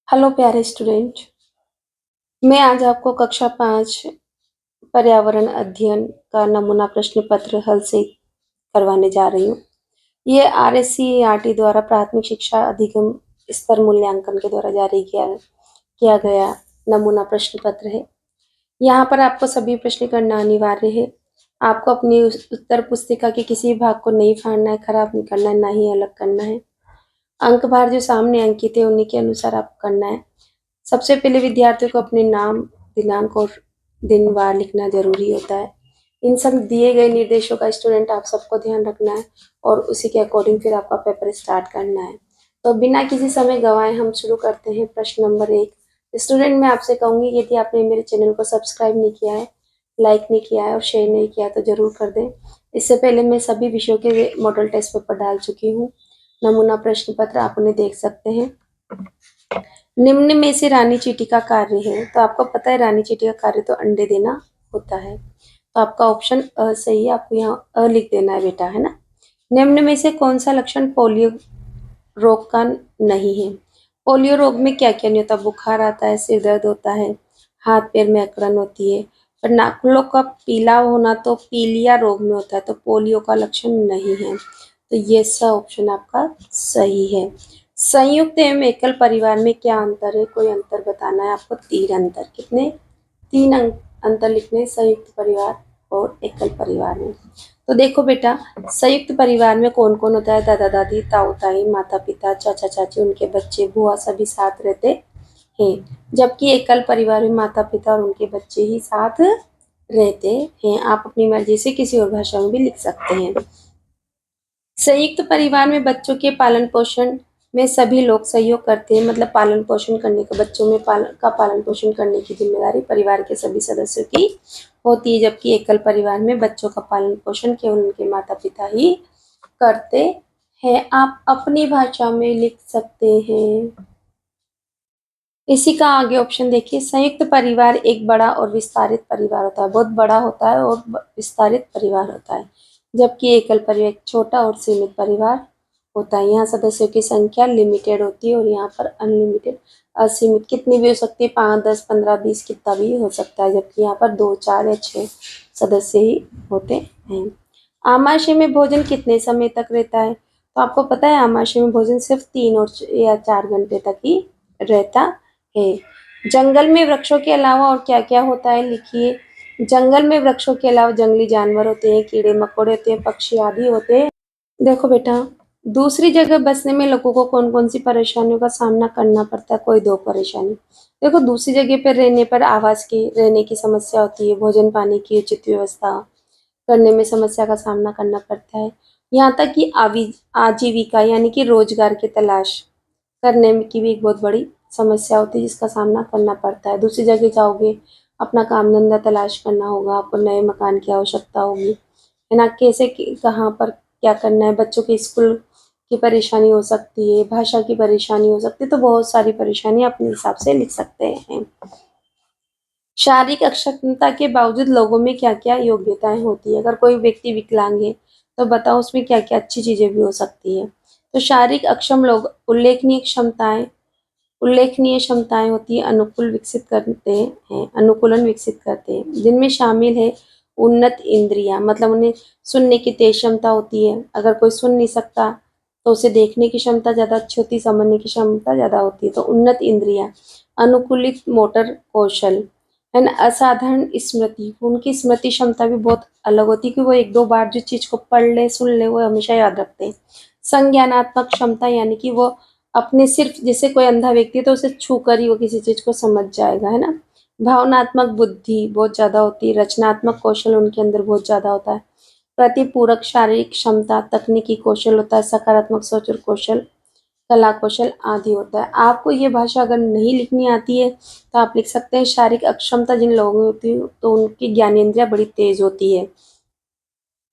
Hello प्यारे student. मैं आज आपको कक्षा 5 पर्यावरण अध्ययन का नमूना प्रश्न पत्र हल से करवाने जा रही हूँ। ये RSCERT द्वारा प्राथमिक शिक्षा अधिगम स्तर मूल्यांकन के द्वारा जारी किया गया नमूना प्रश्न पत्र है। यहाँ पर आपको सभी प्रश्न करना अनिवार्य है। आपको अपनी उत्तर पुस्तिका के किसी भाग को नहीं फाड़ना है, खराब नहीं करना है, ना ही अलग करना है। अंक भार जो सामने अंकित है उन्हीं के अनुसार आपको करना है। सबसे पहले विद्यार्थियों को अपने नाम, दिनांक और दिन वार लिखना जरूरी होता है। इन सब दिए गए निर्देशों का स्टूडेंट आप सबको ध्यान रखना है और उसी के अकॉर्डिंग फिर आपका पेपर स्टार्ट करना है। तो बिना किसी समय गंवाए हम शुरू करते हैं। प्रश्न नंबर 1। स्टूडेंट, मैं आपसे कहूँगी यदि आपने मेरे चैनल को सब्सक्राइब नहीं किया है, लाइक नहीं किया है और शेयर नहीं किया तो जरूर कर दें। इससे पहले मैं सभी विषयों के मॉडल टेस्ट पेपर डाल चुकी हूँ। नमूना प्रश्न पत्र आप उन्हें देख सकते हैं। निम्न में से रानी चींटी का कार्य है, तो आपको पता है रानी चींटी का कार्य तो अंडे देना होता है, तो आपका ऑप्शन अ सही है। आपको यहाँ अ लिख देना है बेटा, है ना। निम्न में से कौन सा लक्षण पोलियो रोग का नहीं है? पोलियो रोग में क्या क्या नहीं होता? बुखार आता है, सिर दर्द होता है, हाथ पैर में अकड़न होती है, पर नाखूनों का पीला होना तो पीलिया रोग में होता है, तो पोलियो का लक्षण नहीं है। तो ये सा ऑप्शन आपका सही है। संयुक्त एवं एकल परिवार में क्या अंतर है? कोई अंतर बताना है आपको। 3 अंतर। कितने? 3 अंतर लिखने संयुक्त परिवार और एकल परिवार में। तो देखो बेटा, संयुक्त परिवार में कौन कौन होता है? दादा दादी, ताऊ ताई, माता पिता, चाचा चाची, उनके बच्चे, बुआ, सभी साथ रहते हैं। जबकि एकल परिवार में माता पिता और उनके बच्चे ही साथ रहते हैं। आप अपनी मर्जी से किसी और भाषा में भी लिख सकते हैं। संयुक्त परिवार में बच्चों के पालन पोषण में सभी लोग सहयोग करते हैं, मतलब पालन पोषण करने का, बच्चों में पालन पोषण करने की जिम्मेदारी परिवार के सभी सदस्यों की होती है। जबकि एकल परिवार में बच्चों का पालन पोषण केवल उनके माता पिता ही करते हैं। आप अपनी भाषा में लिख सकते हैं। इसी का आगे ऑप्शन देखिए। संयुक्त परिवार एक बड़ा और विस्तारित परिवार होता है, बहुत बड़ा होता है और विस्तारित परिवार होता है। जबकि एकल परिवार एक छोटा और सीमित परिवार होता है। यहाँ सदस्यों की संख्या लिमिटेड होती है और यहाँ पर अनलिमिटेड, असीमित, कितनी भी हो सकती है, 5, 10, 15, 20, कितना भी हो सकता है। जबकि यहाँ पर 2, 4 या 6 सदस्य ही होते हैं। आमाशय में भोजन कितने समय तक रहता है? तो आपको पता है आमाशय में भोजन सिर्फ 3 या 4 घंटे तक ही रहता है। जंगल में वृक्षों के अलावा और क्या क्या होता है? लिखिए। जंगल में वृक्षों के अलावा जंगली जानवर होते हैं, कीड़े मकोड़े होते हैं, पक्षी आदि होते हैं। देखो बेटा, दूसरी जगह बसने में लोगों को कौन कौन सी परेशानियों का सामना करना पड़ता है? कोई 2 परेशानी। देखो, दूसरी जगह पर रहने पर आवास की, रहने की समस्या होती है, भोजन पानी की उचित व्यवस्था करने में समस्या का सामना करना पड़ता है। यहाँ तक कि आजीविका यानी कि रोजगार की तलाश करने में की भी एक बहुत बड़ी समस्या होती है, जिसका सामना करना पड़ता है। दूसरी जगह जाओगे, अपना काम धंधा तलाश करना होगा, आपको नए मकान की आवश्यकता होगी, है ना। कैसे कहाँ पर क्या करना है, बच्चों के स्कूल की परेशानी हो सकती है, भाषा की परेशानी हो सकती है, तो बहुत सारी परेशानी अपने हिसाब से लिख सकते हैं। शारीरिक अक्षमता के बावजूद लोगों में क्या क्या योग्यताएं होती है? अगर कोई व्यक्ति विकलांग है तो बताओ उसमें क्या क्या अच्छी चीजें भी हो सकती है। तो शारीरिक अक्षम लोग उल्लेखनीय क्षमताएं होती है, अनुकूलन विकसित करते हैं, जिनमें शामिल है उन्नत इंद्रियां, मतलब उन्हें सुनने की तेज क्षमता होती है। अगर कोई सुन नहीं सकता तो उसे देखने की क्षमता ज्यादा अच्छी होती है, समझने की क्षमता ज्यादा होती है। तो उन्नत इंद्रियां, अनुकूलित मोटर कौशल, है ना, असाधारण स्मृति, उनकी स्मृति क्षमता भी बहुत अलग होती है कि वो 1-2 बार जो चीज को पढ़ ले, सुन ले, वो हमेशा याद रखते हैं। संज्ञानात्मक क्षमता यानी कि वो अपने, सिर्फ जैसे कोई अंधा व्यक्ति है तो उसे छू कर ही वो किसी चीज को समझ जाएगा, है ना। भावनात्मक बुद्धि बहुत ज्यादा होती है, रचनात्मक कौशल उनके अंदर बहुत ज्यादा होता है, प्रतिपूरक शारीरिक क्षमता, तकनीकी कौशल होता है, सकारात्मक सोच और कौशल, कला कौशल आदि होता है। आपको ये भाषा अगर नहीं लिखनी आती है तो आप लिख सकते हैं शारीरिक अक्षमता जिन लोगों में होती है तो उनकी ज्ञानेंद्रियां बड़ी तेज होती है,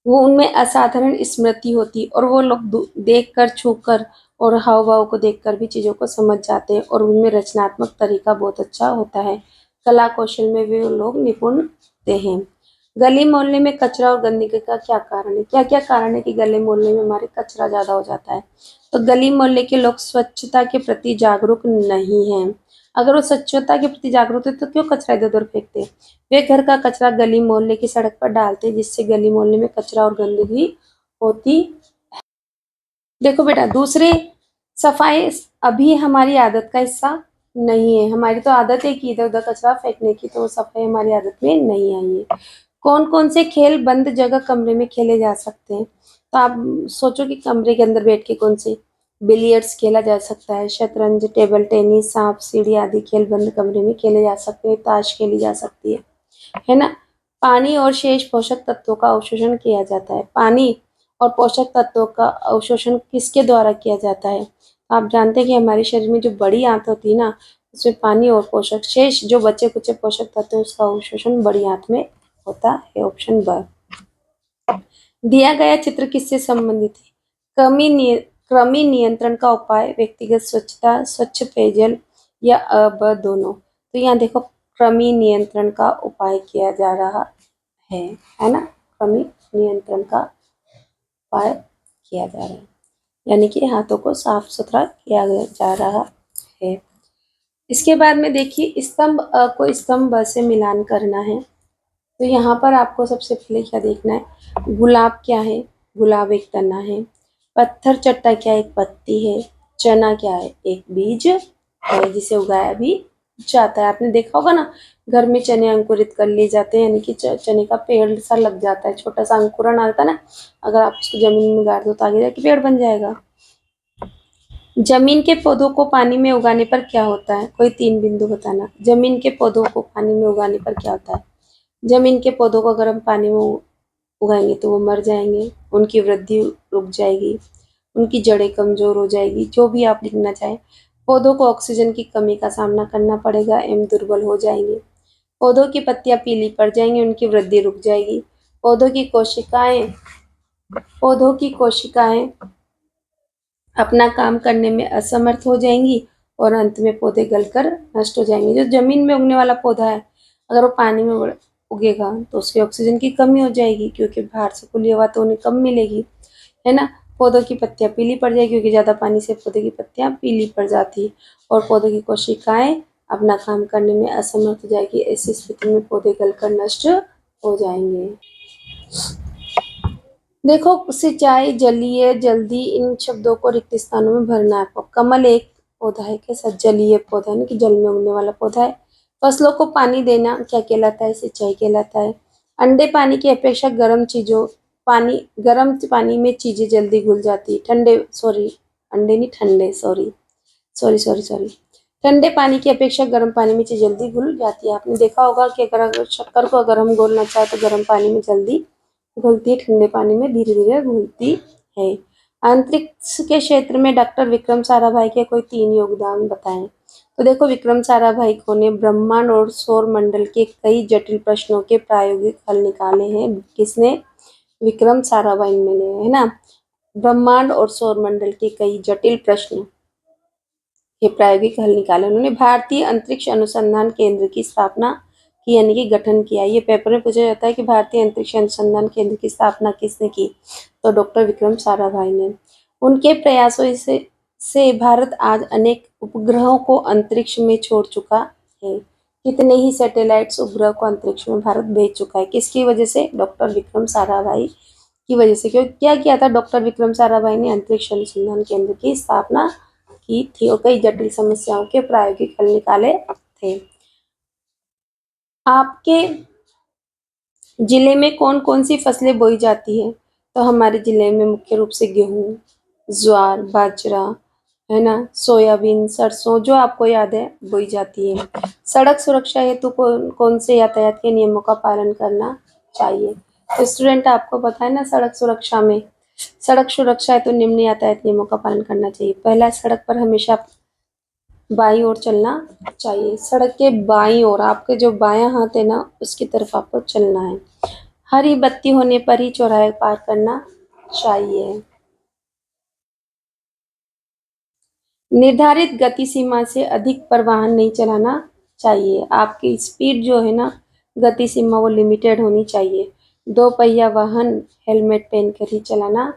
वो उनमें असाधारण स्मृति होती, और वो लोग देख कर, छू कर और हाव भाव को देखकर भी चीजों को समझ जाते हैं, और उनमें रचनात्मक तरीका बहुत अच्छा होता है। कला कौशल में भी वो लोग निपुण होते हैं। गली मोहल्ले में कचरा और गंदगी का क्या कारण है? क्या क्या कारण है कि गली मोहल्ले में हमारे कचरा ज्यादा हो जाता है? तो गली मोहल्ले के लोग स्वच्छता के प्रति जागरूक नहीं हैं, अगर वो स्वच्छता के प्रति जागरूक है तो क्यों कचरा इधर उधर फेंकते हैं? वे घर का कचरा गली मोहल्ले की सड़क पर डालते हैं, जिससे गली मोहल्ले में कचरा और गंदगी होती। देखो बेटा, दूसरे, सफाई अभी हमारी आदत का हिस्सा नहीं है। हमारी तो आदत है कि इधर उधर कचरा फेंकने की, तो वो सफाई हमारी आदत में नहीं आई है। कौन कौन से खेल बंद जगह कमरे में खेले जा सकते हैं? तो आप सोचो कि कमरे के अंदर बैठ के कौन से, बिलियर्ड्स खेला जा सकता है, शतरंज, टेबल टेनिस, सांप सीढ़ी आदि खेल बंद कमरे में खेले जा सकते हैं, ताश खेली जा सकती है ना। पानी और शेष पोषक तत्वों का अवशोषण किया जाता है। पानी और पोषक तत्वों का अवशोषण किसके द्वारा किया जाता है? आप जानते हैं कि हमारे शरीर में जो बड़ी आंत होती है ना, उसमें पानी और पोषक शेष जो बचे कुचे पोषक तत्व हैं, उसका अवशोषण बड़ी आंत में होता है। ऑप्शन ब। दिया गया चित्र किससे संबंधित है? कृमि नियंत्रण का उपाय, व्यक्तिगत स्वच्छता, स्वच्छ पेयजल या ब दोनों? तो यहाँ देखो, कृमि नियंत्रण का उपाय किया जा रहा है ना। कृमि नियंत्रण का उपाय किया जा रहा है, यानी कि हाथों को साफ सुथरा किया जा रहा है। इसके बाद में देखिए, स्तंभ अ को स्तंभ ब से मिलान करना है। तो यहाँ पर आपको सबसे पहले क्या देखना है? गुलाब क्या है? गुलाब एक तना है। पत्थर चट्टा क्या है? एक पत्ती है। चना क्या है? एक बीज है, जिसे उगाया भी जाता है। आपने देखा होगा ना, घर में चने अंकुरित कर लिए जाते हैं, यानी कि चने का पेड़ सा लग जाता है, छोटा सा अंकुरन आता है ना। अगर आप उसको जमीन में गाड़ दो तो आगे जाके पेड़ बन जाएगा। जमीन के पौधों को पानी में उगाने पर क्या होता है? कोई 3 बिंदु बताना। जमीन के पौधों को पानी में उगाने पर क्या होता है? जमीन के पौधों को अगर हम पानी में उगाएंगे तो वो मर जाएंगे, उनकी वृद्धि रुक जाएगी, उनकी जड़ें कमजोर हो जाएगी, जो भी आप लिखना चाहें। पौधों को ऑक्सीजन की कमी का सामना करना पड़ेगा एवं दुर्बल हो जाएंगे। पौधों की पत्तियां पीली पड़ जाएंगी, उनकी वृद्धि रुक जाएगी। पौधों की कोशिकाएं अपना काम करने में असमर्थ हो जाएंगी और अंत में पौधे गलकर नष्ट हो जाएंगे। जो जमीन में उगने वाला पौधा है, अगर वो पानी में उगेगा तो उसकी ऑक्सीजन की कमी हो जाएगी, क्योंकि बाहर से खुली हवा तो उन्हें कम मिलेगी, है ना। पौधों की पत्तियां पीली पड़ जाएगी, क्योंकि ज़्यादा पानी से पौधे की पत्तियां पीली पड़ जाती है और पौधों की कोशिकाएं अपना काम करने में असमर्थ हो जाएगी। ऐसी स्थिति में पौधे गलकर नष्ट हो जाएंगे। देखो, सिंचाई, जलीय, जल्दी, इन शब्दों को रिक्त स्थानों में भरना है आपको। कमल एक पौधा है, कैसा? जलीय पौधा है ना, कि जल में उगने वाला पौधा है। फसलों को पानी देना क्या कहलाता है? सिंचाई कहलाता है। अंडे पानी की अपेक्षा गर्म पानी में चीजें जल्दी घुल जाती है। अंडे नहीं, ठंडे, सॉरी। ठंडे पानी की अपेक्षा गर्म पानी में चीजें जल्दी घुल जाती है। आपने देखा होगा कि अगर शक्कर को अगर हम घोलना चाहे तो गर्म पानी में जल्दी घुलती है, ठंडे पानी में धीरे धीरे घुलती है। अंतरिक्ष के क्षेत्र में डॉक्टर विक्रम साराभाई के कोई 3 योगदान बताएं। तो देखो, विक्रम साराभाई को ने ब्रह्मांड और सौर मंडल के कई जटिल प्रश्नों के प्रायोगिक हल निकाले हैं। किसने? विक्रम साराभाई ने, है ना। ब्रह्मांड और सौर मंडल के कई जटिल प्रश्न के प्रायोगिक हल निकाले। उन्होंने भारतीय अंतरिक्ष अनुसंधान केंद्र की स्थापना की, यानी कि गठन किया। ये पेपर में पूछा जाता है कि भारतीय अंतरिक्ष अनुसंधान केंद्र की स्थापना किसने की? तो डॉक्टर विक्रम साराभाई ने। उनके प्रयासों से भारत आज अनेक उपग्रहों को अंतरिक्ष में छोड़ चुका है। कितने ही सैटेलाइट्स उपग्रह को अंतरिक्ष में भारत भेज चुका है? किसकी वजह से? डॉक्टर विक्रम साराभाई की वजह से। क्यों? क्या किया था डॉक्टर विक्रम साराभाई ने? अंतरिक्ष अनुसंधान केंद्र की स्थापना की थी और कई जटिल समस्याओं के प्रायोगिक हल निकाले थे। आपके जिले में कौन कौन सी फसलें बोई जाती है? तो हमारे जिले में मुख्य रूप से गेहूं, ज्वार, बाजरा, है ना, सोयाबीन, सरसों, जो आपको याद है, बोई जाती है। सड़क सुरक्षा हेतु कौन कौन से यातायात के नियमों का पालन करना चाहिए? तो स्टूडेंट, आपको पता है ना, सड़क सुरक्षा हेतु निम्न यातायात नियमों का पालन करना चाहिए। पहला, सड़क पर हमेशा बाईं ओर चलना चाहिए। सड़क के बाईं ओर, आपके जो बायां हाथ है ना, उसकी तरफ आपको चलना है। हरी बत्ती होने पर ही चौराहे पार करना चाहिए। निर्धारित गति सीमा से अधिक पर वाहन नहीं चलाना चाहिए। आपकी स्पीड जो है ना, गति सीमा, वो लिमिटेड होनी चाहिए। 2 पहिया वाहन हेलमेट पहन कर ही चलाना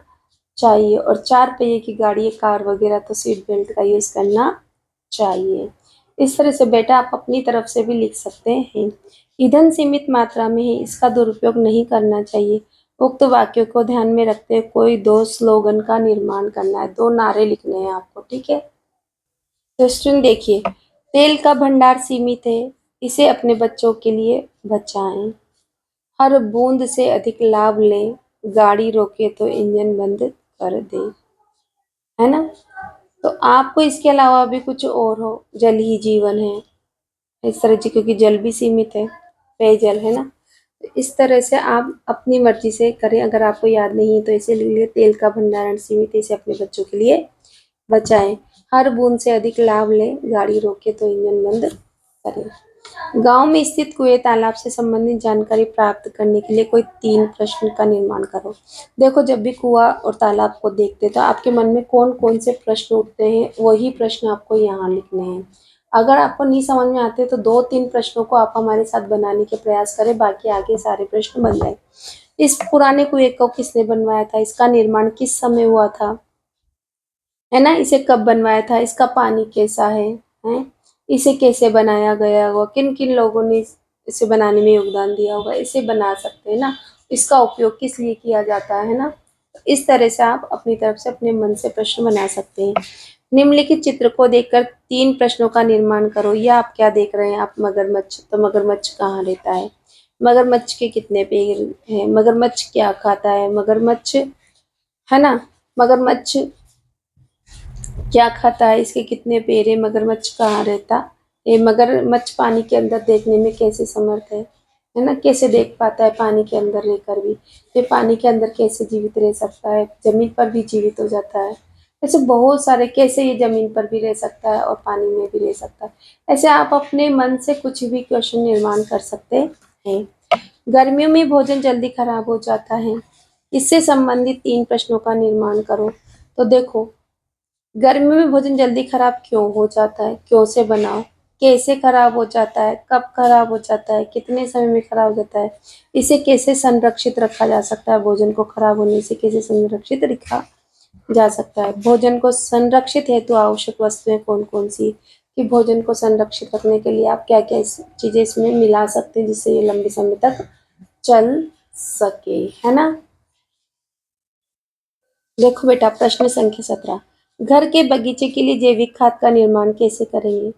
चाहिए और 4 पहिए की गाड़ी, कार वगैरह तो सीट बेल्ट का यूज करना चाहिए। इस तरह से बेटा आप अपनी तरफ से भी लिख सकते हैं। ईंधन सीमित मात्रा में है, इसका दुरुपयोग नहीं करना चाहिए। उक्त वाक्यों को ध्यान में रखते हुए कोई 2 स्लोगन का निर्माण करना है, 2 नारे लिखने हैं आपको, ठीक है। क्वेश्चन देखिए, तेल का भंडार सीमित है, इसे अपने बच्चों के लिए बचाएं। हर बूंद से अधिक लाभ लें, गाड़ी रोके तो इंजन बंद कर दें, है ना। तो आपको इसके अलावा भी कुछ और हो, जल ही जीवन है, इस तरह से, क्योंकि जल भी सीमित है, पेयजल, है ना। तो इस तरह से आप अपनी मर्जी से करें। अगर आपको याद नहीं है तो इसे लिख लिए, तेल का भंडारण सीमित है, इसे अपने बच्चों के लिए बचाएं। हर बूंद से अधिक लाभ लें, गाड़ी रोके तो इंजन बंद करें। गांव में स्थित कुएं तालाब से संबंधित जानकारी प्राप्त करने के लिए कोई 3 प्रश्न का निर्माण करो। देखो, जब भी कुआं और तालाब को देखते हैं तो आपके मन में कौन कौन से प्रश्न उठते हैं, वही प्रश्न आपको यहाँ लिखने हैं। अगर आपको नहीं समझ में आते तो 2-3 प्रश्नों को आप हमारे साथ बनाने के प्रयास करें, बाकी आगे सारे प्रश्न बन जाए। इस पुराने कुएं को किसने बनवाया था, इसका निर्माण किस समय हुआ था, है ना, इसे कब बनवाया था, इसका पानी कैसा है, इसे कैसे बनाया गया होगा, किन किन लोगों ने इसे बनाने में योगदान दिया होगा, इसे बना सकते हैं ना, इसका उपयोग किस लिए किया जाता है ना। इस तरह से आप अपनी तरफ से अपने मन से प्रश्न बना सकते हैं। निम्नलिखित चित्र को देखकर 3 प्रश्नों का निर्माण करो। यह आप क्या देख रहे हैं, आप मगरमच्छ, तो मगरमच्छ कहाँ रहता है, मगरमच्छ के कितने पैर हैं, मगरमच्छ क्या खाता है, मगरमच्छ, है ना, मगरमच्छ क्या खाता है, इसके कितने पैर है, मगरमच्छ कहाँ रहता है, मगरमच्छ पानी के अंदर देखने में कैसे समर्थ है ना, कैसे देख पाता है पानी के अंदर रहकर भी, ये पानी के अंदर कैसे जीवित रह सकता है, जमीन पर भी जीवित हो जाता है, ऐसे बहुत सारे, कैसे ये जमीन पर भी रह सकता है और पानी में भी रह सकता है। ऐसे आप अपने मन से कुछ भी क्वेश्चन निर्माण कर सकते हैं। गर्मियों में भोजन जल्दी खराब हो जाता है, इससे संबंधित 3 प्रश्नों का निर्माण करो। तो देखो, गर्मी में भोजन जल्दी खराब क्यों हो जाता है, क्यों से बनाओ, कैसे खराब हो जाता है, कब खराब हो जाता है, कितने समय में खराब हो जाता है, इसे कैसे संरक्षित रखा जा सकता है, भोजन को खराब होने से कैसे संरक्षित रखा जा सकता है, भोजन को संरक्षित हेतु आवश्यक वस्तुएं कौन कौन सी, कि भोजन को संरक्षित रखने के लिए आप क्या क्या चीजें इसमें मिला सकते हैं जिससे ये लंबे समय तक चल सके, है ना। देखो बेटा, प्रश्न संख्या 17, घर के बगीचे के लिए जैविक खाद का निर्माण कैसे करेंगे।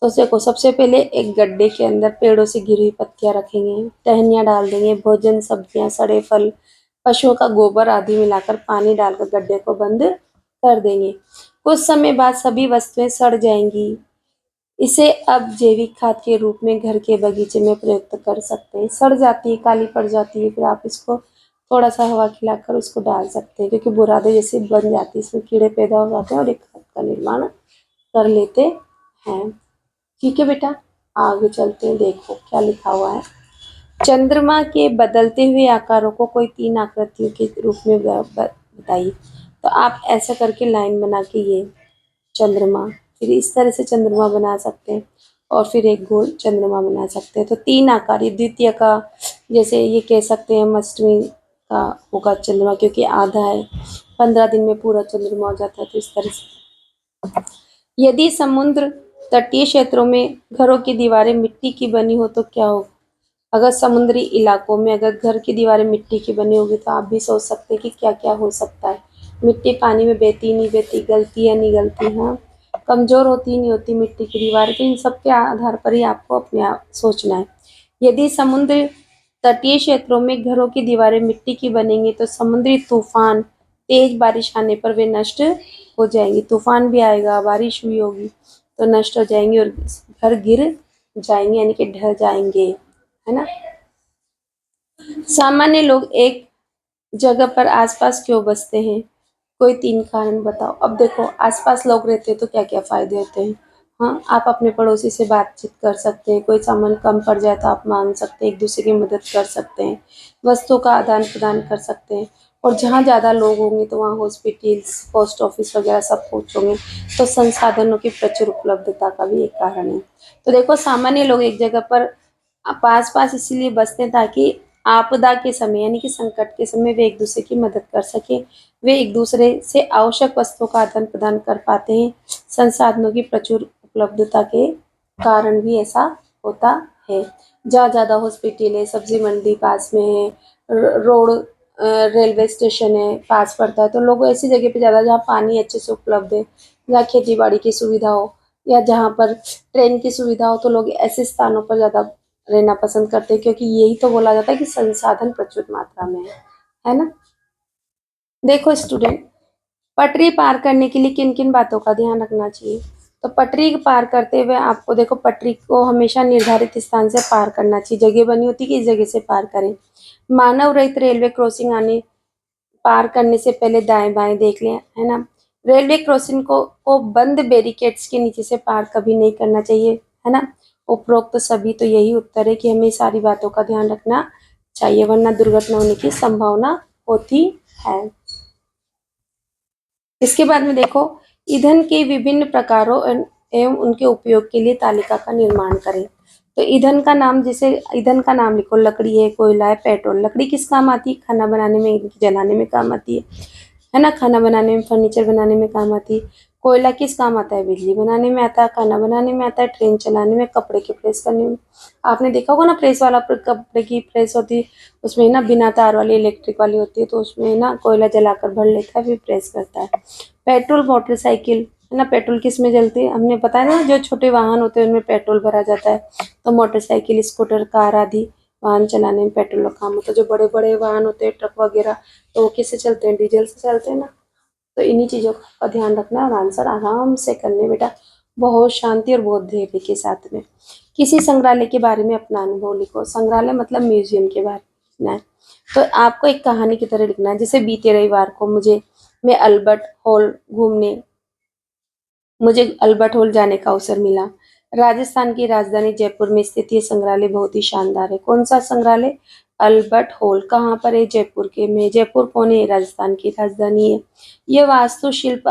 तो देखो, सबसे पहले एक गड्ढे के अंदर पेड़ों से गिरी हुई पत्तियां रखेंगे, टहनियाँ डाल देंगे, भोजन, सब्जियां, सड़े फल, पशुओं का गोबर आदि मिलाकर पानी डालकर गड्ढे को बंद कर देंगे। कुछ समय बाद सभी वस्तुएं सड़ जाएंगी। इसे अब जैविक खाद के रूप में घर के बगीचे में प्रयुक्त कर सकते हैं। सड़ जाती है, काली पड़ जाती है, फिर आप इसको थोड़ा सा हवा खिलाकर उसको डाल सकते हैं, क्योंकि बुरादे जैसे बन जाती है, इसमें कीड़े पैदा हो जाते हैं और एक खाद का निर्माण कर लेते हैं। ठीक है बेटा, आगे चलते हैं, देखो क्या लिखा हुआ है। चंद्रमा के बदलते हुए आकारों को कोई 3 आकृतियों के रूप में बताइए। तो आप ऐसा करके लाइन बना के ये चंद्रमा, फिर इस तरह से चंद्रमा बना सकते हैं और फिर एक गोल चंद्रमा बना सकते हैं। तो 3 आकार, ये द्वितीय का, जैसे ये कह सकते हैं हम अष्टमी का होगा चंद्रमा, क्योंकि आधा है, 15 दिन में पूरा चंद्रमा हो जाता है। तो इस तरह से, यदि समुद्र तटीय क्षेत्रों में घरों की दीवारें मिट्टी की बनी हो तो क्या होगा। अगर समुद्री इलाकों में अगर घर की दीवारें मिट्टी की बनी होगी तो आप भी सोच सकते हैं कि क्या क्या हो सकता है। मिट्टी पानी में बहती नहीं बहती, गलती या नहीं गलती, हाँ, कमजोर होती नहीं होती मिट्टी की दीवार। तो इन सब के आधार पर ही आपको अपने आप सोचना है। यदि समुद्र तटीय क्षेत्रों में घरों की दीवारें मिट्टी की बनेंगी तो समुद्री तूफान, तेज बारिश आने पर वे नष्ट हो जाएंगी। तूफान भी आएगा, बारिश हुई होगी तो नष्ट हो जाएंगी और घर गिर जाएंगे, यानी कि ढह जाएंगे, है ना। सामान्य लोग एक जगह पर आसपास क्यों बसते हैं, कोई 3 कारण बताओ। अब देखो, आसपास लोग रहते हैं तो क्या क्या फायदे होते हैं। हाँ, आप अपने पड़ोसी से बातचीत कर सकते हैं, कोई सामान कम पड़ जाए तो आप मांग सकते हैं, एक दूसरे की मदद कर सकते हैं, वस्तुओं का आदान प्रदान कर सकते हैं। और जहाँ ज़्यादा लोग होंगे तो वहाँ हॉस्पिटल्स, पोस्ट ऑफिस वगैरह सब कुछ होंगे, तो संसाधनों की प्रचुर उपलब्धता का भी एक कारण है। तो देखो, सामान्य लोग एक जगह पर पास पास इसीलिए बसते हैं ताकि आपदा के समय, यानी कि संकट के समय, वे एक दूसरे की मदद कर सके, वे एक दूसरे से आवश्यक वस्तुओं का आदान प्रदान कर पाते हैं, संसाधनों की प्रचुर उपलब्धता के कारण भी ऐसा होता है। जहाँ ज़्यादा हॉस्पिटल है, सब्जी मंडी पास में है, रोड रेलवे स्टेशन है पास पड़ता है, तो लोग ऐसी जगह पे ज़्यादा जहाँ पानी अच्छे से उपलब्ध है, जहाँ खेती बाड़ी की सुविधा हो, या जहाँ पर ट्रेन की सुविधा हो, तो लोग ऐसे स्थानों पर ज़्यादा रहना पसंद करते हैं, क्योंकि यही तो बोला जाता है कि संसाधन प्रचुर मात्रा में है ना। देखो स्टूडेंट, पटरी पार करने के लिए किन किन बातों का ध्यान रखना चाहिए। तो पटरी पार करते हुए आपको देखो, पटरी को हमेशा निर्धारित स्थान से पार करना चाहिए। जगह बनी होती है कि इस जगह से पार करें। मानव रहित रेलवे क्रॉसिंग आने पार करने से पहले दाएं बाएं देख लें, है ना। रेलवे क्रॉसिंग को बंद बैरिकेड्स के नीचे से पार कभी नहीं करना चाहिए, है ना। उपरोक्त सभी तो यही उत्तर है कि हमें सारी बातों का ध्यान रखना चाहिए, वरना दुर्घटना होने की संभावना होती है। इसके बाद में देखो, ईंधन के विभिन्न प्रकारों एवं उनके उपयोग के लिए तालिका का निर्माण करें। तो ईंधन का नाम, जैसे ईंधन का नाम लिखो, लकड़ी है, कोयला है, पेट्रोल। लकड़ी किस काम आती है? खाना बनाने में, जलाने में काम आती है ना। खाना बनाने में, फर्नीचर बनाने में काम आती है। कोयला किस काम आता है? बिजली बनाने में आता है, खाना बनाने में आता है, ट्रेन चलाने में, कपड़े की प्रेस करने में। आपने देखा होगा ना, प्रेस वाला कपड़े की प्रेस होती है, उसमें ना बिना तार वाली इलेक्ट्रिक वाली होती है, तो उसमें ना कोयला जलाकर भर लेता है, फिर प्रेस करता है। पेट्रोल मोटरसाइकिल, है ना। पेट्रोल किस में जलती है? हमने पता है ना, जो छोटे वाहन होते हैं उनमें पेट्रोल भरा जाता है। तो मोटरसाइकिल, स्कूटर, कार आदि वाहन चलाने में पेट्रोल का काम होता है। जो बड़े बड़े वाहन होते हैं, ट्रक वगैरह, तो वो किससे चलते हैं? डीजल से चलते हैं ना। तो इन्हीं चीज़ों का ध्यान रखना और आंसर आराम से करने बेटा, बहुत शांति और बहुत धैर्य के साथ में। किसी संग्रहालय के बारे में अपना अनुभव लिखो। संग्रहालय मतलब म्यूजियम के बारे में लिखना है। तो आपको एक कहानी की तरह लिखना है। जैसे बीते रविवार को मैं मुझे अल्बर्ट हॉल जाने का अवसर मिला। राजस्थान की राजधानी जयपुर में स्थित ये संग्रहालय बहुत ही शानदार है। कौन सा संग्रहालय? Albert hall. कहाँ पर है? जयपुर के में। जयपुर कौन है? राजस्थान की राजधानी है। यह वास्तुशिल्प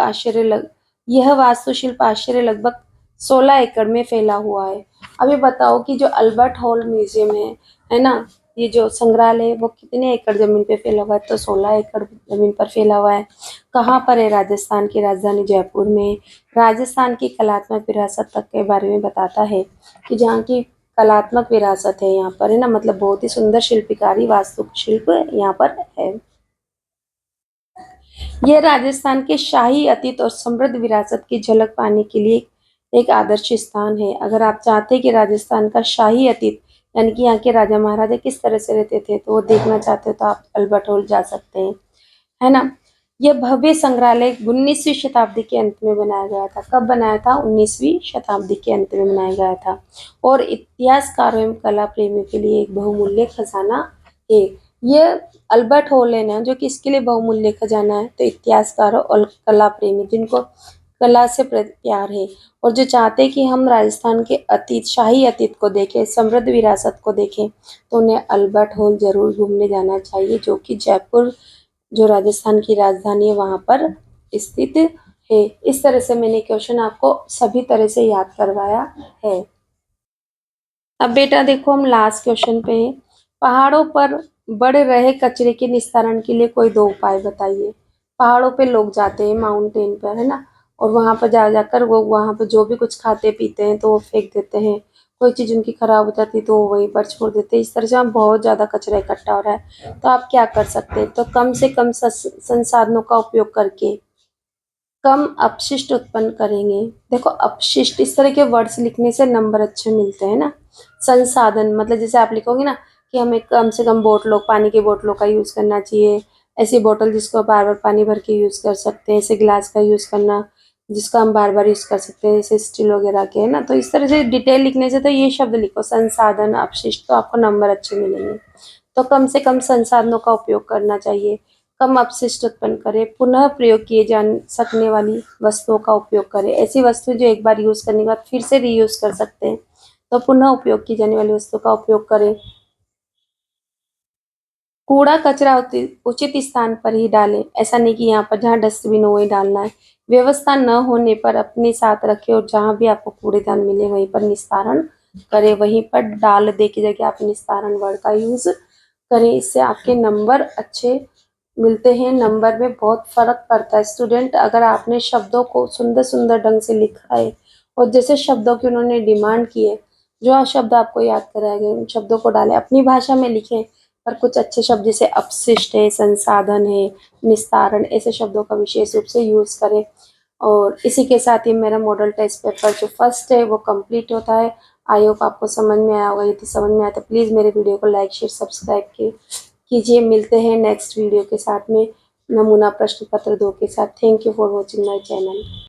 आश्चर्य लगभग 16 एकड़ में फैला हुआ है। अभी बताओ कि जो अल्बर्ट हॉल म्यूजियम है ना, ये जो संग्रहालय है, वो कितने एकड़ जमीन पे फैला हुआ है? तो 16 एकड़ जमीन पर फैला हुआ है। कहाँ पर है? राजस्थान की राजधानी जयपुर में। राजस्थान की कलात्मक विरासत तक के बारे में बताता है कि जहाँ की कलात्मक विरासत है यहाँ पर, है ना, मतलब बहुत ही सुंदर शिल्पकारी वास्तुशिल्प यहाँ पर है। यह राजस्थान के शाही अतीत और समृद्ध विरासत की झलक पाने के लिए एक आदर्श स्थान है। अगर आप चाहते हैं कि राजस्थान का शाही अतीत, यानी कि यहाँ के राजा महाराजा किस तरह से रहते थे, तो वो देखना चाहते हो तो आप अल्बर्ट हॉल जा सकते हैं, है ना। यह भव्य संग्रहालय 19वीं शताब्दी के अंत में बनाया गया था। कब बनाया था? 19वीं शताब्दी के अंत में बनाया गया था। और इतिहासकारों एवं कला प्रेमियों के लिए एक बहुमूल्य खजाना है। ये अल्बर्ट हॉल है ना, जो किसके लिए बहुमूल्य खजाना है? तो इतिहासकारों और कला प्रेमी, जिनको कला से प्यार है और जो चाहते हैं कि हम राजस्थान के अतीत, शाही अतीत को देखें, समृद्ध विरासत को देखें, तो उन्हें अल्बर्ट हॉल जरूर घूमने जाना चाहिए, जो कि जयपुर, जो राजस्थान की राजधानी है, वहाँ पर स्थित है। इस तरह से मैंने क्वेश्चन आपको सभी तरह से याद करवाया है। अब बेटा देखो, हम लास्ट क्वेश्चन पे हैं। पहाड़ों पर बढ़ रहे कचरे के निस्तारण के लिए कोई 2 उपाय बताइए। पहाड़ों पे लोग जाते हैं, माउंटेन पर, है ना, और वहां पर जाकर वो वहां पर जो भी कुछ खाते पीते हैं तो वो फेंक देते हैं। कोई चीज उनकी खराब हो जाती है तो वो वहीं पर छोड़ देते हैं। इस तरह से वहाँ बहुत ज्यादा कचरा इकट्ठा हो रहा है। तो आप क्या कर सकते हैं? तो कम से कम संसाधनों का उपयोग करके कम अपशिष्ट उत्पन्न करेंगे। देखो, अपशिष्ट, इस तरह के वर्ड्स लिखने से नंबर अच्छे मिलते हैं ना। संसाधन मतलब जैसे आप लिखोगे ना कि हमें कम से कम बोतलों, पानी की बोतलों का यूज़ करना चाहिए। ऐसी बोतल जिसको बार बार पानी भर के यूज़ कर सकते हैं। ऐसे गिलास का यूज़ करना जिसका हम बार बार यूज़ कर सकते हैं, जैसे स्टील वगैरह के, है ना। तो इस तरह से डिटेल लिखने से तो ये शब्द लिखो, संसाधन, अपशिष्ट, तो आपको नंबर अच्छे मिलेंगे। तो कम से कम संसाधनों का उपयोग करना चाहिए। कम अपशिष्ट उत्पन्न करें। पुनः प्रयोग किए जा सकने वाली वस्तुओं का उपयोग करें। ऐसी वस्तु जो एक बार यूज करने के बाद फिर से रीयूज कर सकते हैं, तो पुनः उपयोग की जाने वाली वस्तु का उपयोग करें। कूड़ा कचरा उचित स्थान पर ही डालें। ऐसा नहीं कि यहाँ पर जहाँ डस्टबिन हो वहीं डालना है। व्यवस्था न होने पर अपने साथ रखें और जहाँ भी आपको कूड़ेदान मिले वहीं पर निस्तारण करें। वहीं पर डाल दे की जगह आप निस्तारण वर्ड का यूज करें। इससे आपके नंबर अच्छे मिलते हैं। नंबर में बहुत फर्क पड़ता है स्टूडेंट। अगर आपने शब्दों को सुंदर सुंदर ढंग से लिखा है और जैसे शब्दों की उन्होंने डिमांड की है, जो शब्द आपको याद कराए गए उन शब्दों को डालें, अपनी भाषा में लिखें, पर कुछ अच्छे शब्द जैसे अपशिष्ट है, संसाधन है, निस्तारण, ऐसे शब्दों का विशेष रूप से यूज़ करें। और इसी के साथ ही मेरा मॉडल टेस्ट पेपर जो फर्स्ट है वो कंप्लीट होता है। आई होप आपको समझ में आया होगा। यदि समझ में आया तो प्लीज़ मेरे वीडियो को लाइक शेयर सब्सक्राइब कीजिए। मिलते हैं नेक्स्ट वीडियो के साथ में नमूना प्रश्न पत्र 2 के साथ। Thank you for watching my channel.